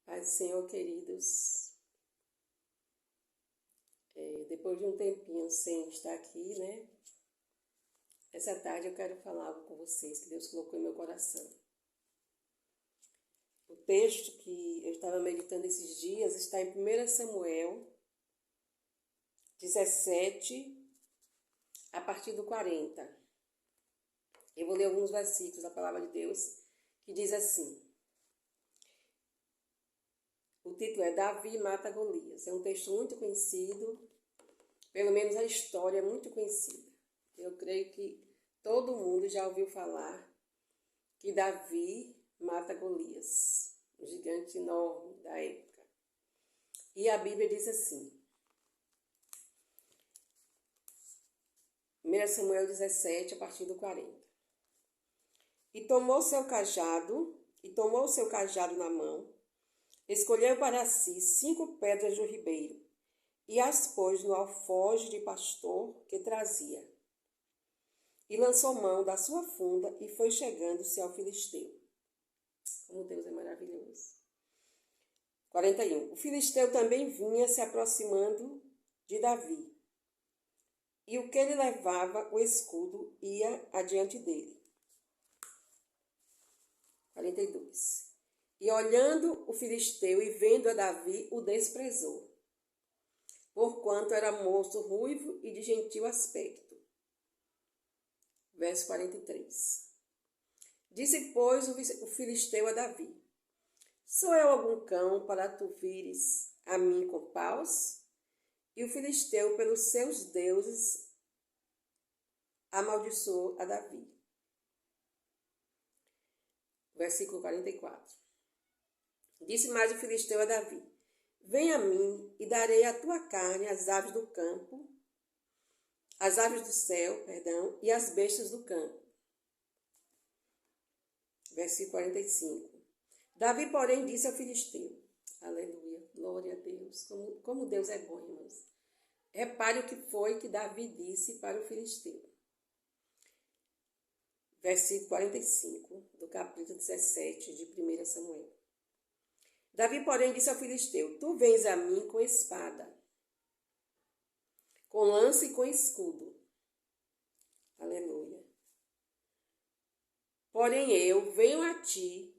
Paz do Senhor, queridos. Depois de um tempinho sem estar aqui, né? Essa tarde eu quero falar algo com vocês que Deus colocou em meu coração. O texto que eu estava meditando esses dias está em 1 Samuel 17, a partir do 40. Eu vou ler alguns versículos da palavra de Deus que diz assim. O título é Davi mata Golias. É um texto muito conhecido, pelo menos a história é muito conhecida. Eu creio que todo mundo já ouviu falar que Davi mata Golias, um gigante enorme da época. E a Bíblia diz assim, 1 Samuel 17, a partir do 40. E tomou seu cajado na mão, escolheu para si 5 pedras do ribeiro e as pôs no alforje de pastor que trazia. E lançou mão da sua funda e foi chegando-se ao filisteu. Como Deus é maravilhoso. 41. O filisteu também vinha se aproximando de Davi. E o que ele levava, o escudo, ia adiante dele. 42. E olhando o filisteu e vendo a Davi, o desprezou, porquanto era moço ruivo e de gentil aspecto. Verso 43. Disse, pois, o filisteu a Davi, sou eu algum cão para tu vires a mim com paus? E o filisteu, pelos seus deuses, amaldiçoou a Davi. Versículo 44. Disse mais o filisteu a Davi, vem a mim e darei a tua carne às aves do campo, às aves do céu, e às bestas do campo. Versículo 45. Davi, porém, disse ao filisteu, aleluia, glória a Deus, como Deus é bom, irmãos. Repare o que foi que Davi disse para o filisteu. Versículo 45, do capítulo 17 de 1 Samuel. Davi, porém, disse ao filisteu, tu vens a mim com espada, com lança e com escudo. Aleluia. Porém eu venho a ti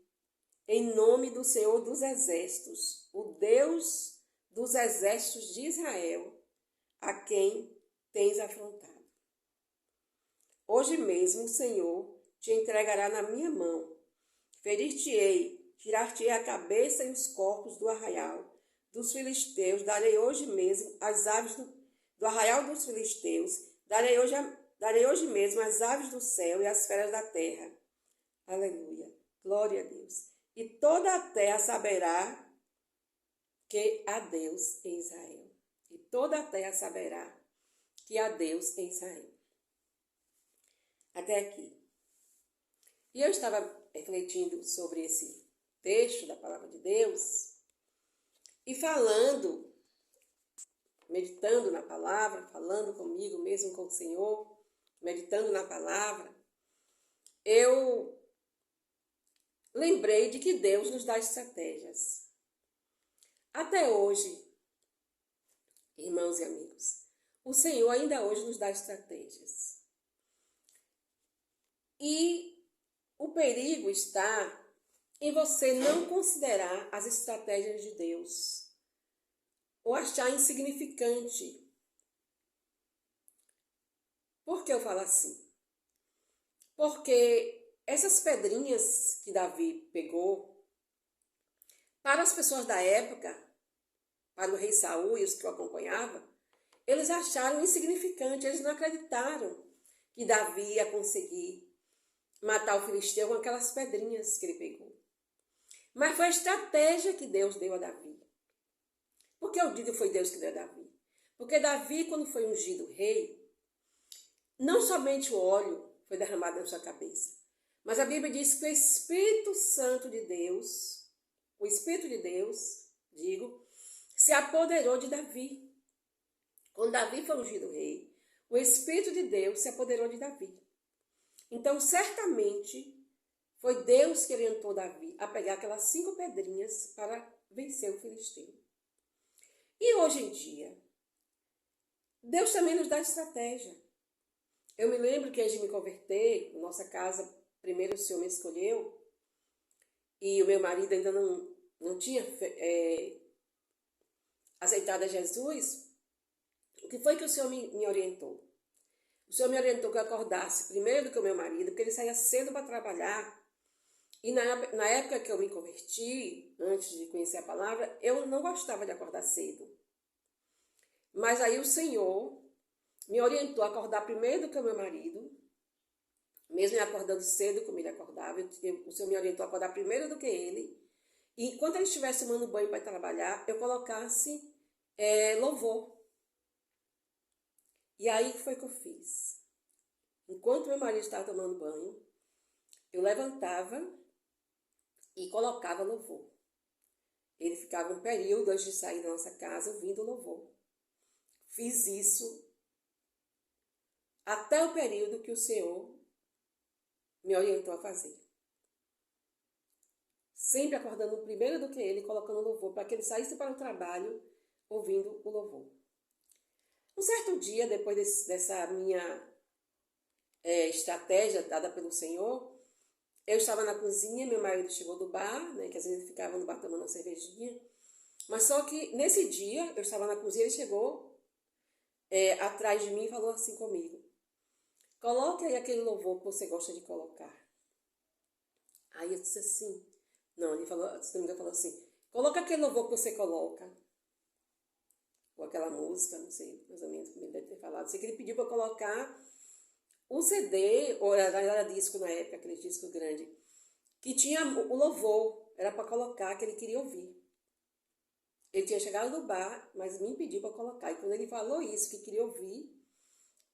em nome do Senhor dos Exércitos, o Deus dos exércitos de Israel, a quem tens afrontado. Hoje mesmo o Senhor te entregará na minha mão. Ferir-te-ei, tirar-te-ei a cabeça e os corpos do arraial dos filisteus. Darei hoje mesmo as aves do arraial dos filisteus. Darei hoje mesmo as aves do céu e as feras da terra. Aleluia. Glória a Deus. E toda a terra saberá que há Deus em Israel. E toda a terra saberá que há Deus em Israel. Até aqui. E eu estava refletindo sobre esse texto da palavra de Deus e falando, meditando na palavra, falando comigo mesmo com o Senhor, meditando na palavra, eu lembrei de que Deus nos dá estratégias. Até hoje, irmãos e amigos, o Senhor ainda hoje nos dá estratégias. E o perigo está em você não considerar as estratégias de Deus ou achar insignificante. Por que eu falo assim? Porque essas pedrinhas que Davi pegou, para as pessoas da época, para o rei Saul e os que o acompanhavam, eles acharam insignificante, eles não acreditaram que Davi ia conseguir matar o filisteu com aquelas pedrinhas que ele pegou. Mas foi a estratégia que Deus deu a Davi. Por que eu digo que foi Deus que deu a Davi? Porque Davi, quando foi ungido rei, não somente o óleo foi derramado na sua cabeça, mas a Bíblia diz que o Espírito Santo de Deus, se apoderou de Davi. Quando Davi foi ungido rei, o Espírito de Deus se apoderou de Davi. Então, certamente, Foi Deus que orientou Davi a pegar aquelas 5 pedrinhas para vencer o filisteu. E hoje em dia, Deus também nos dá estratégia. Eu me lembro que antes de me converter, na nossa casa, primeiro o Senhor me escolheu, e o meu marido ainda não tinha aceitado a Jesus. O que foi que o Senhor me orientou? O Senhor me orientou que eu acordasse primeiro do que o meu marido, porque ele saía cedo para trabalhar. E na época que eu me converti, antes de conhecer a palavra, eu não gostava de acordar cedo. Mas aí o Senhor me orientou a acordar primeiro do que o meu marido, mesmo eu acordando cedo como ele acordava. O Senhor me orientou a acordar primeiro do que ele. E enquanto ele estivesse tomando banho para trabalhar, eu colocasse louvor. E aí, o que foi que eu fiz? Enquanto meu marido estava tomando banho, eu levantava e colocava louvor. Ele ficava um período antes de sair da nossa casa ouvindo louvor. Fiz isso até o período que o Senhor me orientou a fazer. Sempre acordando primeiro do que ele, colocando louvor, para que ele saísse para o trabalho ouvindo o louvor. Um certo dia, depois dessa minha estratégia dada pelo Senhor, eu estava na cozinha, meu marido chegou do bar, né, que às vezes ficava no bar tomando uma cervejinha, mas só que nesse dia, eu estava na cozinha, ele chegou atrás de mim e falou assim comigo: coloque aí aquele louvor que você gosta de colocar. Aí eu disse assim, não, ele falou, se não me engano, falou assim, coloca aquele louvor que você coloca, ou aquela música, não sei, mais ou menos como ele deve ter falado. Sei que ele pediu para colocar um CD, ou era disco na época, aquele disco grande, que tinha o louvor, era para colocar, que ele queria ouvir. Ele tinha chegado no bar, mas me pediu para colocar. E quando ele falou isso, que queria ouvir,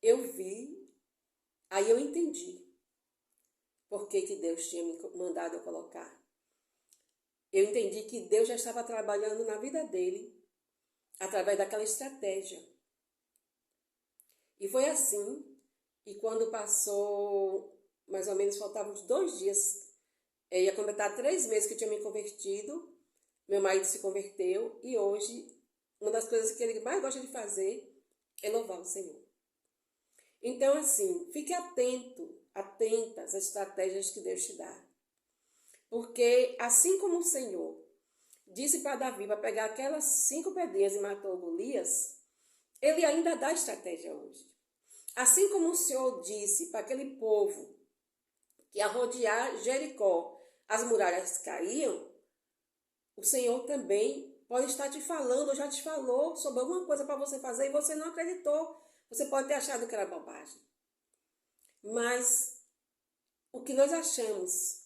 eu vi, aí eu entendi por que Deus tinha me mandado eu colocar. Eu entendi que Deus já estava trabalhando na vida dele, através daquela estratégia. E foi assim, e quando passou, mais ou menos, faltavam uns 2 dias, ia completar 3 meses que eu tinha me convertido, meu marido se converteu, e hoje, uma das coisas que ele mais gosta de fazer é louvar o Senhor. Então, assim, fique atenta às estratégias que Deus te dá. Porque, assim como o Senhor disse para Davi para pegar aquelas 5 pedrinhas e matou Golias, ele ainda dá estratégia hoje. Assim como o Senhor disse para aquele povo que a rodear Jericó as muralhas caíam, o Senhor também pode estar te falando, ou já te falou sobre alguma coisa para você fazer e você não acreditou. Você pode ter achado que era bobagem. Mas o que nós achamos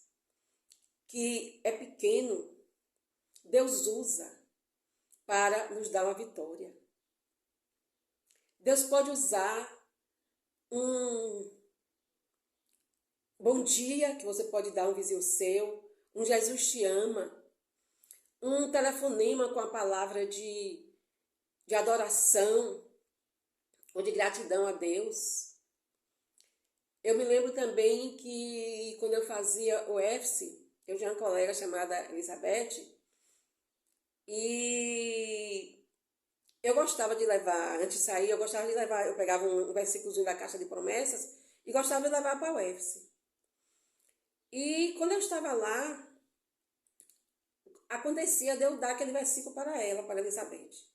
que é pequeno, Deus usa para nos dar uma vitória. Deus pode usar um bom dia, que você pode dar a um vizinho seu, um Jesus te ama, um telefonema com a palavra de adoração ou de gratidão a Deus. Eu me lembro também que quando eu fazia o EFSE, eu tinha uma colega chamada Elizabeth, e eu gostava de levar, antes de sair, eu pegava um versículozinho da Caixa de Promessas e gostava de levar para o EFSE. E quando eu estava lá, acontecia de eu dar aquele versículo para ela, para Elizabeth.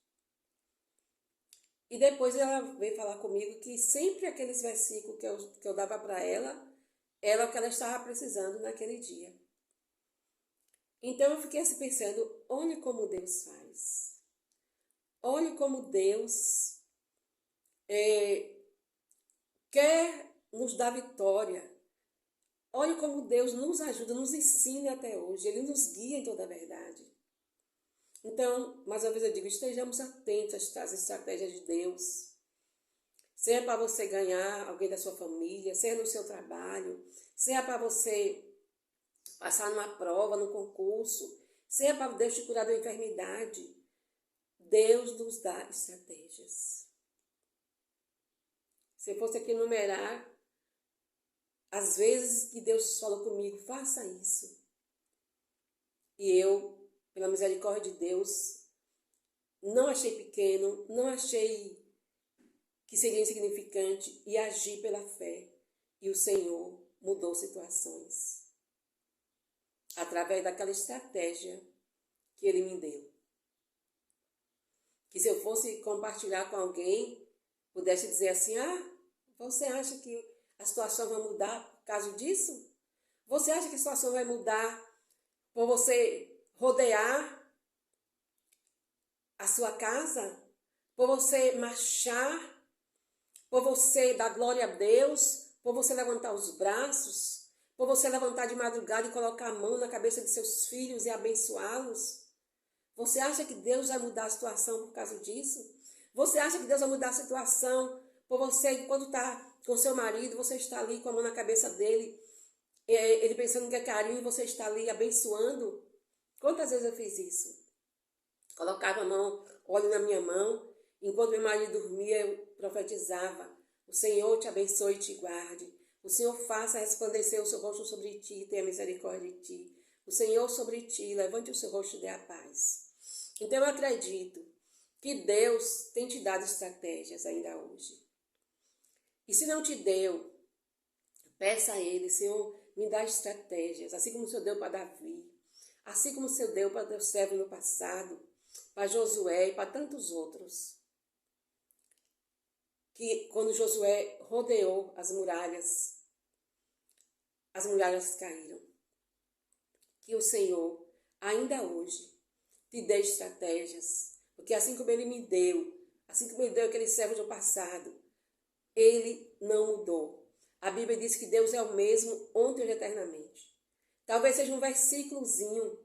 E depois ela veio falar comigo que sempre aqueles versículos que eu dava para ela, era o que ela estava precisando naquele dia. Então eu fiquei assim pensando, olha como Deus faz. Olha como Deus quer nos dar vitória. Olha como Deus nos ajuda, nos ensina até hoje. Ele nos guia em toda a verdade. Então, mais uma vez eu digo, estejamos atentos às estratégias de Deus. Seja para você ganhar alguém da sua família, seja no seu trabalho, seja para você passar numa prova, num concurso, seja para Deus te curar da enfermidade. Deus nos dá estratégias. Se eu fosse aqui numerar às vezes que Deus falou comigo, faça isso. E eu, pela misericórdia de Deus, não achei pequeno, não achei que seria insignificante e agi pela fé. E o Senhor mudou situações através daquela estratégia que Ele me deu. Que se eu fosse compartilhar com alguém, pudesse dizer assim, você acha que a situação vai mudar por causa disso? Você acha que a situação vai mudar por você rodear a sua casa? Por você marchar? Por você dar glória a Deus? Por você levantar os braços? Por você levantar de madrugada e colocar a mão na cabeça de seus filhos e abençoá-los? Você acha que Deus vai mudar a situação por causa disso? Você acha que Deus vai mudar a situação por você, quando está com seu marido, você está ali com a mão na cabeça dele, ele pensando que é carinho, e você está ali abençoando? Quantas vezes eu fiz isso? Colocava a mão, óleo na minha mão, enquanto meu marido dormia, eu profetizava: o Senhor te abençoe e te guarde. O Senhor faça resplandecer o seu rosto sobre ti e tenha misericórdia de ti. O Senhor sobre ti, levante o seu rosto e dê a paz. Então eu acredito que Deus tem te dado estratégias ainda hoje. E se não te deu, peça a Ele: Senhor, me dá estratégias, assim como o Senhor deu para Davi, assim como o Senhor deu para os servos no passado, para Josué e para tantos outros. Que quando Josué rodeou as muralhas caíram. Que o Senhor, ainda hoje, te dê estratégias, porque assim como Ele me deu, assim como Ele deu aquele servo do passado, Ele não mudou. A Bíblia diz que Deus é o mesmo ontem e eternamente. Talvez seja um versículozinho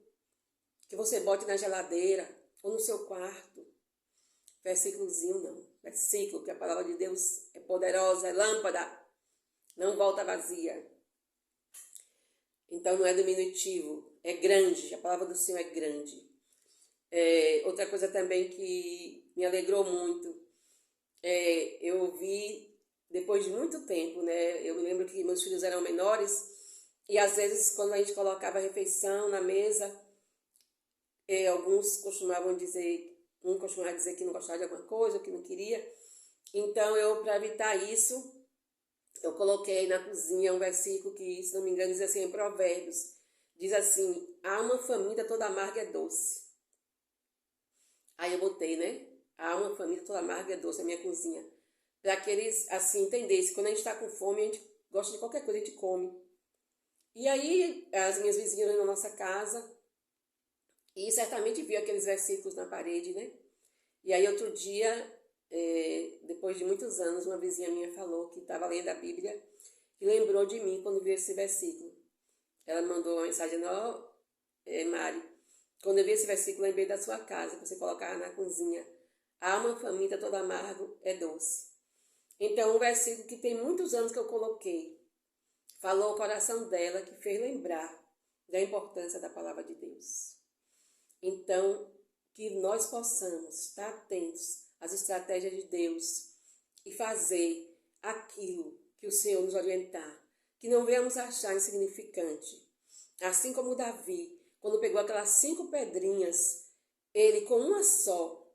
que você bote na geladeira ou no seu quarto. Versículozinho não. Versículo, que a palavra de Deus é poderosa, é lâmpada, não volta vazia. Então não é diminutivo, é grande. A palavra do Senhor é grande. Outra coisa também que me alegrou muito, eu ouvi depois de muito tempo, né? Eu me lembro que meus filhos eram menores e às vezes quando a gente colocava a refeição na mesa, alguns costumavam dizer, um costumava dizer que não gostava de alguma coisa, que não queria. Então eu, para evitar isso, eu coloquei na cozinha um versículo que, se não me engano, diz assim em Provérbios, diz assim: a alma faminta toda amarga é doce. Aí eu botei, né? A alma faminta toda amarga é doce na minha cozinha. Para que eles, assim, entendessem. Quando a gente está com fome, a gente gosta de qualquer coisa, a gente come. E aí, as minhas vizinhas na nossa casa, e certamente viu aqueles versículos na parede, né? E aí, outro dia, depois de muitos anos, uma vizinha minha falou que estava lendo a Bíblia e lembrou de mim quando viu esse versículo. Ela mandou uma mensagem: Mari, quando eu vi esse versículo, lembrei da sua casa, que você colocava na cozinha. A alma faminta toda amargo é doce. Então, um versículo que tem muitos anos que eu coloquei, falou ao coração dela, que fez lembrar da importância da palavra de Deus. Então, que nós possamos estar atentos às estratégias de Deus e fazer aquilo que o Senhor nos orientar. Que não venhamos achar insignificante. Assim como Davi, quando pegou aquelas 5 pedrinhas, ele com uma só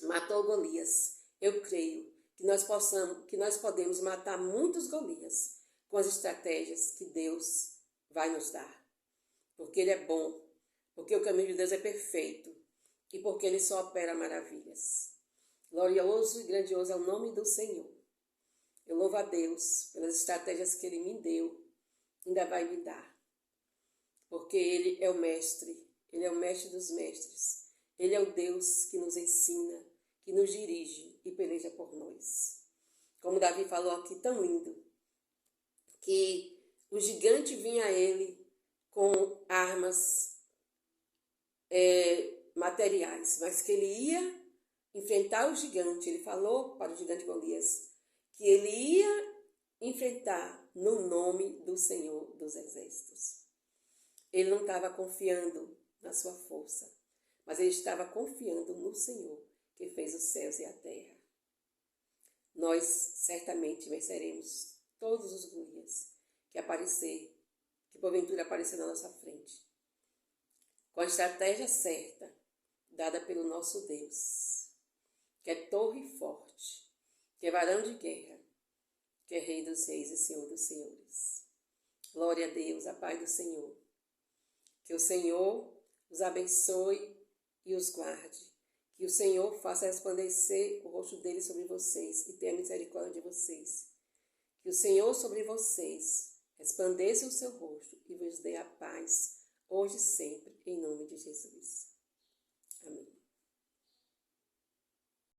matou Golias. Eu creio que nós podemos matar muitos Golias com as estratégias que Deus vai nos dar. Porque Ele é bom, porque o caminho de Deus é perfeito e porque Ele só opera maravilhas. Glorioso e grandioso é o nome do Senhor. Eu louvo a Deus pelas estratégias que Ele me deu, ainda vai me dar. Porque Ele é o mestre, Ele é o mestre dos mestres. Ele é o Deus que nos ensina, que nos dirige e peleja por nós. Como Davi falou aqui, tão lindo, que o gigante vinha a ele com armas materiais, mas que ele ia enfrentar o gigante. Ele falou para o gigante Golias que ele ia enfrentar no nome do Senhor dos Exércitos. Ele não estava confiando na sua força, mas ele estava confiando no Senhor, que fez os céus e a terra. Nós certamente venceremos todos os Golias que porventura aparecer na nossa frente. Com a estratégia certa, dada pelo nosso Deus, que é torre forte, que é varão de guerra, que é Rei dos reis e Senhor dos senhores. Glória a Deus, a paz do Senhor. Que o Senhor os abençoe e os guarde. Que o Senhor faça resplandecer o rosto dele sobre vocês e tenha misericórdia de vocês. Que o Senhor sobre vocês resplandeça o seu rosto e vos dê a paz, hoje e sempre, em nome de Jesus. Amém.